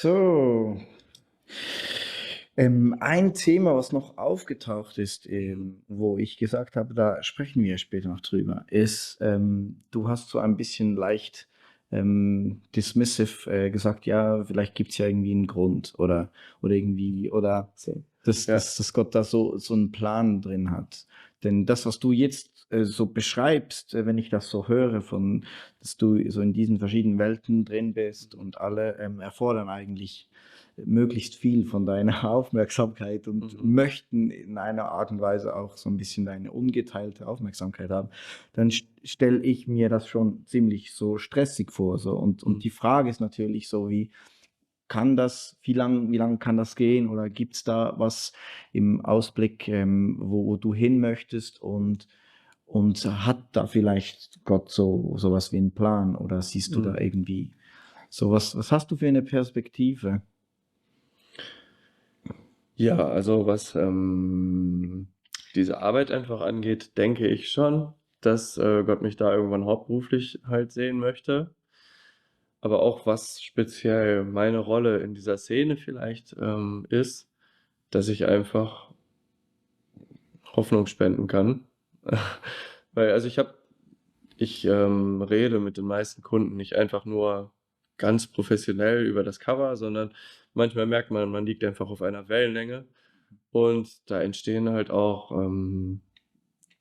So, ein Thema, was noch aufgetaucht ist, wo ich gesagt habe, da sprechen wir später noch drüber, ist, du hast so ein bisschen leicht dismissive gesagt, ja, vielleicht gibt es ja irgendwie einen Grund oder irgendwie, oder So. Ja. dass Gott da so einen Plan drin hat. Denn das, was du jetzt so beschreibst, wenn ich das so höre, dass du so in diesen verschiedenen Welten drin bist und alle erfordern eigentlich möglichst viel von deiner Aufmerksamkeit und Mhm. möchten in einer Art und Weise auch so ein bisschen deine ungeteilte Aufmerksamkeit haben, dann stelle ich mir das schon ziemlich so stressig vor. So. Und Mhm. die Frage ist natürlich so, wie lang kann das gehen oder gibt es da was im Ausblick, wo du hin möchtest und hat da vielleicht Gott sowas wie einen Plan oder siehst du da Mhm. irgendwie sowas, was hast du für eine Perspektive? Ja, also was diese Arbeit einfach angeht, denke ich schon, dass Gott mich da irgendwann hauptberuflich halt sehen möchte. Aber auch was speziell meine Rolle in dieser Szene vielleicht ist, dass ich einfach Hoffnung spenden kann. Weil, also ich rede mit den meisten Kunden nicht einfach nur ganz professionell über das Cover, sondern manchmal merkt man, man liegt einfach auf einer Wellenlänge und da entstehen halt auch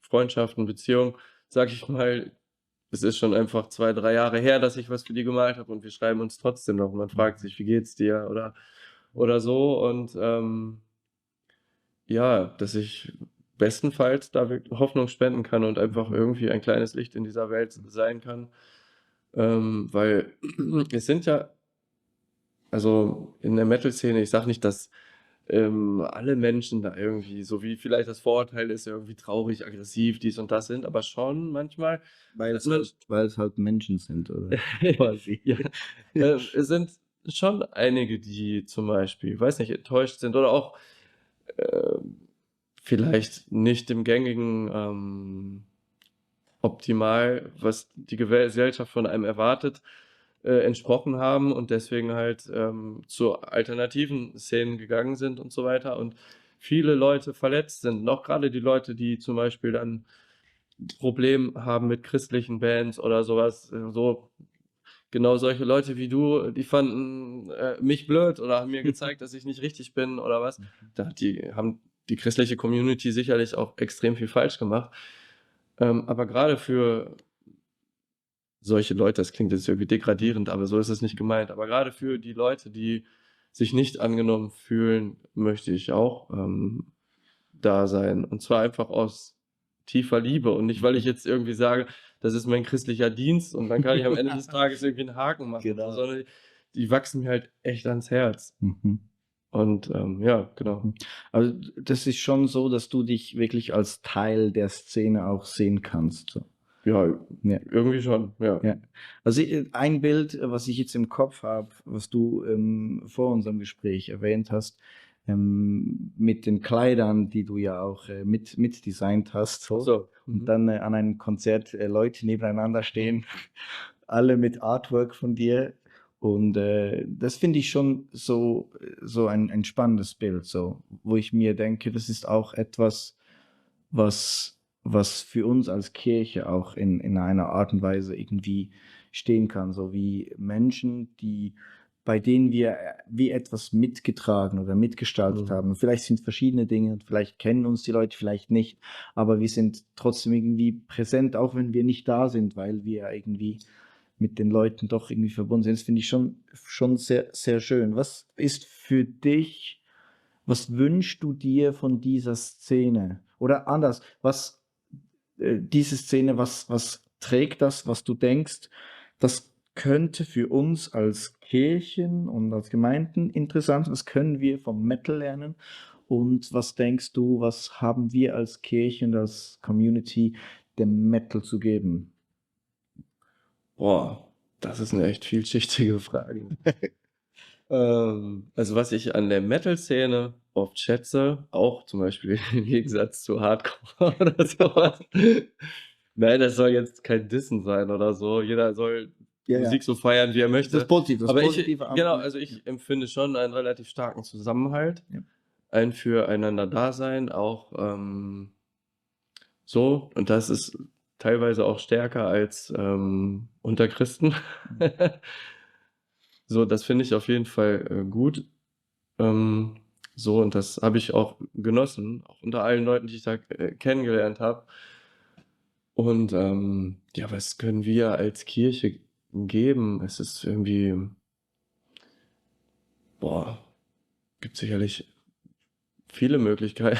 Freundschaften, Beziehungen. Sage ich mal, es ist schon einfach 2, 3 Jahre her, dass ich was für die gemalt habe und wir schreiben uns trotzdem noch. Man fragt sich: „Wie geht's dir?“ oder so und ja, dass ich bestenfalls da wirk Hoffnung spenden kann und einfach Mhm. irgendwie ein kleines Licht in dieser Welt sein kann. Weil es sind ja, also, in der Metal-Szene, ich sage nicht, dass alle Menschen da irgendwie, so wie vielleicht das Vorurteil ist, irgendwie traurig, aggressiv, dies und das sind, aber schon manchmal hat man Weil es halt Menschen sind, oder? Quasi. ja, es sind schon einige, die zum Beispiel, weiß nicht, enttäuscht sind oder auch vielleicht nicht dem gängigen optimal, was die Gesellschaft von einem erwartet, entsprochen haben und deswegen halt zu alternativen Szenen gegangen sind und so weiter und viele Leute verletzt sind. Und auch grade die Leute, die zum Beispiel dann Problem haben mit christlichen Bands oder sowas, so genau solche Leute wie du, die fanden mich blöd oder haben mir gezeigt, dass ich nicht richtig bin oder was. Haben die christliche Community sicherlich auch extrem viel falsch gemacht. Aber gerade für solche Leute, das klingt jetzt irgendwie degradierend, aber so ist es nicht gemeint. Aber gerade für die Leute, die sich nicht angenommen fühlen, möchte ich auch da sein. Und zwar einfach aus tiefer Liebe und nicht, weil ich jetzt irgendwie sage, das ist mein christlicher Dienst und dann kann ich am Ende des Tages irgendwie einen Haken machen, so, Genau. sondern die wachsen mir halt echt ans Herz. Mhm. Und ja, genau. Mhm. Also das ist schon so, dass du dich wirklich als Teil der Szene auch sehen kannst. So. Ja, Ja. irgendwie schon, ja. Ja. Also ein Bild, was ich jetzt im Kopf habe, was du vor unserem Gespräch erwähnt hast, mit den Kleidern, die du ja auch mit designt hast, Ach so. so. Und Mhm. dann an einem Konzert Leute nebeneinander stehen, alle mit Artwork von dir. Und das finde ich schon so ein spannendes Bild, so, wo ich mir denke, das ist auch etwas, was für uns als Kirche auch in einer Art und Weise irgendwie stehen kann, so wie Menschen, bei denen wir wie etwas mitgetragen oder mitgestaltet Mhm. haben. Vielleicht sind verschiedene Dinge und vielleicht kennen uns die Leute, vielleicht nicht, aber wir sind trotzdem irgendwie präsent, auch wenn wir nicht da sind, weil wir irgendwie mit den Leuten doch irgendwie verbunden sind. Das finde ich schon sehr, sehr schön. Was ist für dich, was wünschst du dir von dieser Szene? Oder anders, diese Szene, was trägt das, was du denkst, das könnte für uns als Kirchen und als Gemeinden interessant sein, was können wir vom Metal lernen und was denkst du, was haben wir als Kirche und als Community dem Metal zu geben? Boah, das ist eine echt vielschichtige Frage. Also, was ich an der Metal-Szene oft schätze, auch zum Beispiel im Gegensatz zu Hardcore oder so was. Nein, das soll jetzt kein Dissen sein oder so. Jeder soll Ja, Musik ja. so feiern, wie er Das möchte. ist positiv, das Aber Positive am genau, ja. also ich empfinde schon einen relativ starken Zusammenhalt, Ja. ein füreinander Dasein, auch so. Und das ist teilweise auch stärker als unter Christen. Mhm. So, das finde ich auf jeden Fall gut. Ähm, so, und das habe ich auch genossen, auch unter allen Leuten, die ich da kennengelernt habe. Und ja, was können wir als Kirche geben? Es ist irgendwie, boah, gibt sicherlich viele Möglichkeiten,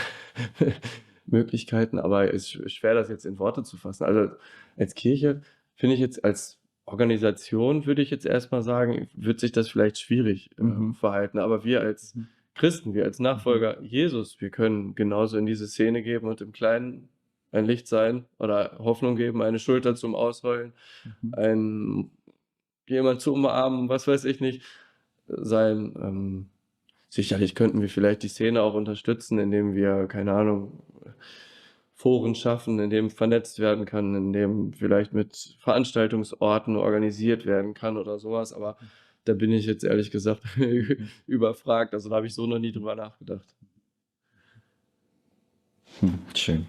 aber es ist schwer, das jetzt in Worte zu fassen. Also als Kirche finde ich jetzt, als Organisation würde ich jetzt erstmal sagen, wird sich das vielleicht schwierig Mhm. verhalten. Aber wir als Mhm. Christen, wir als Mhm. Nachfolger Jesus, wir können genauso in diese Szene geben und im Kleinen ein Licht sein oder Hoffnung geben, eine Schulter zum Ausheulen, Mhm. ein jemand zu umarmen, was weiß ich nicht, sein. Sicherlich könnten wir vielleicht die Szene auch unterstützen, indem wir, keine Ahnung, Foren schaffen, in dem vernetzt werden kann, in dem vielleicht mit Veranstaltungsorten organisiert werden kann oder sowas. Aber da bin ich jetzt ehrlich gesagt Mhm. überfragt. Also da habe ich so noch nie drüber nachgedacht. Schön.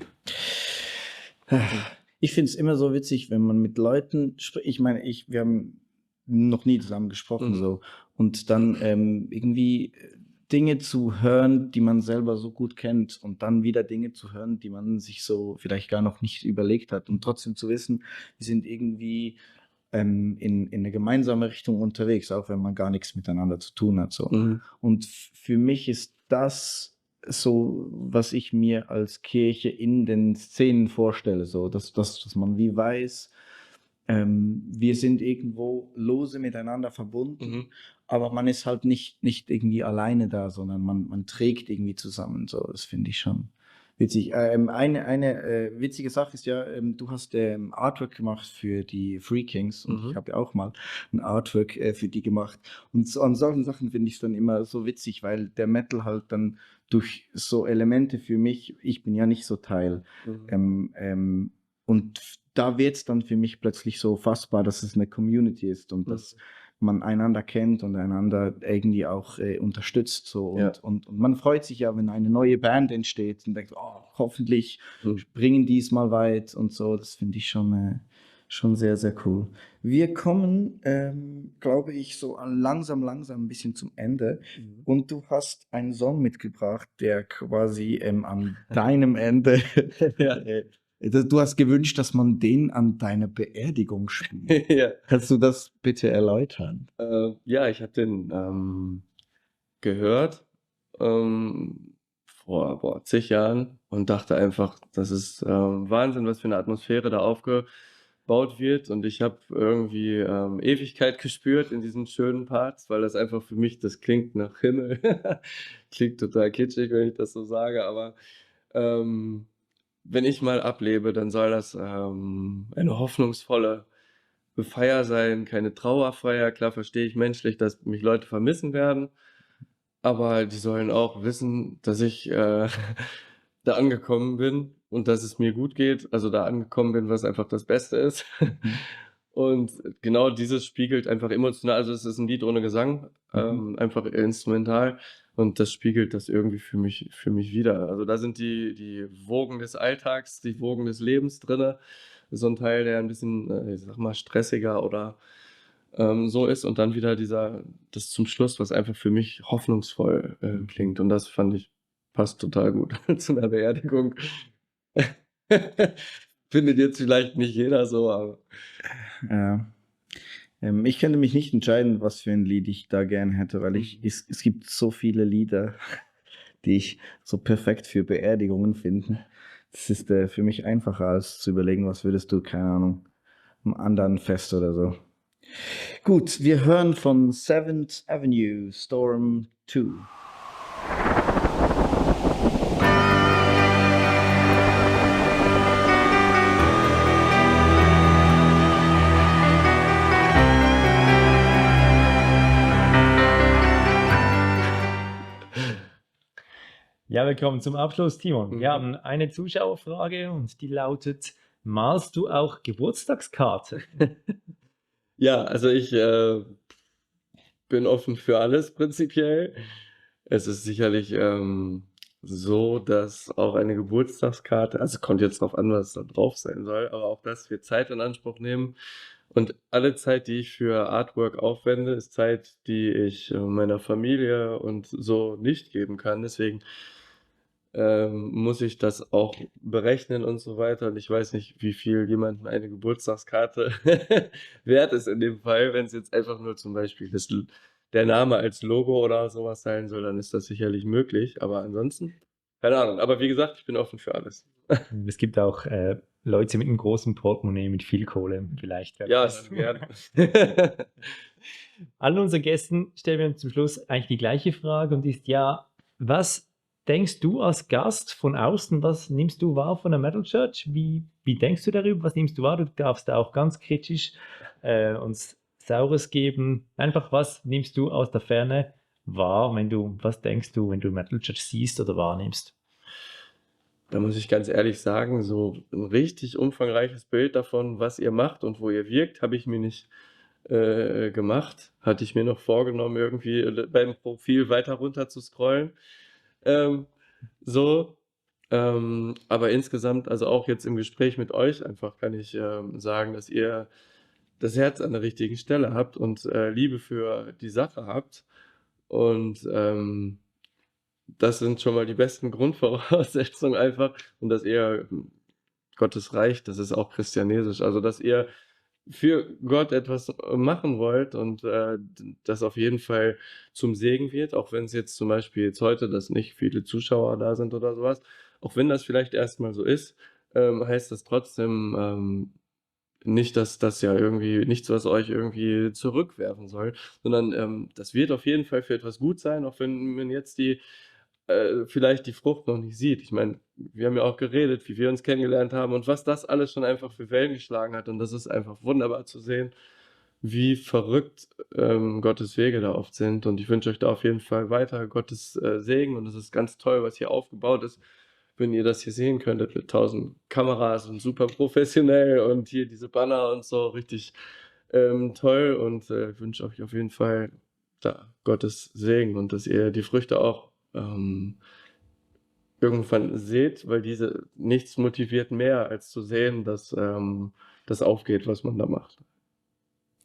Ich finde es immer so witzig, wenn man mit Leuten spricht. Ich meine, wir haben noch nie zusammen gesprochen Mhm. so. Und dann irgendwie Dinge zu hören, die man selber so gut kennt und dann wieder Dinge zu hören, die man sich so vielleicht gar noch nicht überlegt hat und trotzdem zu wissen, wir sind irgendwie in eine gemeinsame Richtung unterwegs, auch wenn man gar nichts miteinander zu tun hat. So. Mhm. Und für mich ist das so, was ich mir als Kirche in den Szenen vorstelle, so, dass man wie weiß, wir sind irgendwo lose miteinander verbunden, Mhm. aber man ist halt nicht irgendwie alleine da, sondern man trägt irgendwie zusammen. So, das finde ich schon witzig. Eine witzige Sache ist ja, du hast Artwork gemacht für die Free Kings und ich Mhm. habe ja auch mal ein Artwork für die gemacht. Und so, an solchen Sachen finde ich es dann immer so witzig, weil der Metal halt dann durch so Elemente für mich, ich bin ja nicht so Teil, Mhm. und da wird es dann für mich plötzlich so fassbar, dass es eine Community ist und dass Mhm. man einander kennt und einander irgendwie auch unterstützt. So. Ja. Und man freut sich ja, wenn eine neue Band entsteht und denkt, oh, hoffentlich Mhm. bringen die es mal weit und so. Das finde ich schon sehr, sehr cool. Wir kommen, glaube ich, so langsam ein bisschen zum Ende. Mhm. Und du hast einen Song mitgebracht, der quasi an deinem Ende Ja. Du hast gewünscht, dass man den an deiner Beerdigung spielt. Ja. Kannst du das bitte erläutern? Ja, ich habe den gehört vor zig Jahren und dachte einfach, das ist Wahnsinn, was für eine Atmosphäre da aufgebaut wird. Und ich habe irgendwie Ewigkeit gespürt in diesen schönen Parts, weil das einfach für mich, das klingt nach Himmel. Klingt total kitschig, wenn ich das so sage, aber ähm, wenn ich mal ablebe, dann soll das eine hoffnungsvolle Feier sein, keine Trauerfeier. Klar verstehe ich menschlich, dass mich Leute vermissen werden, aber die sollen auch wissen, dass ich da angekommen bin und dass es mir gut geht. Also da angekommen bin, was einfach das Beste ist. Mhm. Und genau dieses spiegelt einfach emotional, also es ist ein Lied ohne Gesang, Mhm. einfach instrumental und das spiegelt das irgendwie für mich wider. Also da sind die Wogen des Alltags, die Wogen des Lebens drinne. So ein Teil, der ein bisschen, ich sag mal, stressiger oder so ist und dann wieder das zum Schluss, was einfach für mich hoffnungsvoll klingt. Und das fand ich, passt total gut zu einer Beerdigung. Findet jetzt vielleicht nicht jeder so, aber Ja. Ich könnte mich nicht entscheiden, was für ein Lied ich da gern hätte, weil es gibt so viele Lieder, die ich so perfekt für Beerdigungen finde. Das ist für mich einfacher, als zu überlegen, was würdest du, keine Ahnung, am anderen Fest oder so. Gut, wir hören von Seventh Avenue, Storm 2. Ja, wir kommen zum Abschluss, Timon. Wir Mhm. haben eine Zuschauerfrage und die lautet: Malst du auch Geburtstagskarten? Ja, also ich bin offen für alles prinzipiell. Es ist sicherlich so, dass auch eine Geburtstagskarte, also kommt jetzt drauf an, was da drauf sein soll, aber auch das wird Zeit in Anspruch nehmen. Und alle Zeit, die ich für Artwork aufwende, ist Zeit, die ich meiner Familie und so nicht geben kann. Deswegen muss ich das auch berechnen und so weiter. Und ich weiß nicht, wie viel jemandem eine Geburtstagskarte wert ist in dem Fall. Wenn es jetzt einfach nur zum Beispiel der Name als Logo oder sowas sein soll, dann ist das sicherlich möglich. Aber ansonsten, keine Ahnung. Aber wie gesagt, ich bin offen für alles. Es gibt auch Leute mit einem großen Portemonnaie mit viel Kohle, vielleicht. Ja, dann gerne. Allen unseren Gästen stellen wir zum Schluss eigentlich die gleiche Frage und die ist ja, was denkst du als Gast von außen, was nimmst du wahr von der Metal Church? Wie denkst du darüber? Was nimmst du wahr? Du darfst da auch ganz kritisch uns Saures geben. Einfach, was nimmst du aus der Ferne wahr, was denkst du, wenn du Metal Church siehst oder wahrnimmst? Da muss ich ganz ehrlich sagen, so ein richtig umfangreiches Bild davon, was ihr macht und wo ihr wirkt, habe ich mir nicht gemacht. Hatte ich mir noch vorgenommen, irgendwie beim Profil weiter runter zu scrollen. So, aber insgesamt, also auch jetzt im Gespräch mit euch einfach kann ich sagen, dass ihr das Herz an der richtigen Stelle habt und Liebe für die Sache habt. Und das sind schon mal die besten Grundvoraussetzungen einfach. Und dass ihr Gottes Reich, das ist auch christianesisch, also dass ihr für Gott etwas machen wollt und das auf jeden Fall zum Segen wird, auch wenn es jetzt zum Beispiel jetzt heute, dass nicht viele Zuschauer da sind oder sowas, auch wenn das vielleicht erstmal so ist, heißt das trotzdem nicht, dass das ja irgendwie nichts, was euch irgendwie zurückwerfen soll, sondern das wird auf jeden Fall für etwas gut sein, auch wenn man jetzt vielleicht die Frucht noch nicht sieht. Ich meine, wir haben ja auch geredet, wie wir uns kennengelernt haben und was das alles schon einfach für Wellen geschlagen hat. Und das ist einfach wunderbar zu sehen, wie verrückt Gottes Wege da oft sind. Und ich wünsche euch da auf jeden Fall weiter Gottes Segen. Und es ist ganz toll, was hier aufgebaut ist. Wenn ihr das hier sehen könntet mit 1000 Kameras und super professionell und hier diese Banner und so, richtig toll. Und ich wünsche euch auf jeden Fall da Gottes Segen und dass ihr die Früchte auch irgendwann seht, weil nichts motiviert mehr, als zu sehen, dass das aufgeht, was man da macht.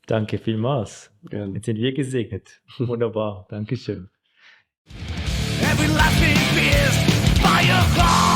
Danke vielmals. Gerne. Jetzt sind wir gesegnet. Wunderbar. Dankeschön. Every laughing fist by your heart.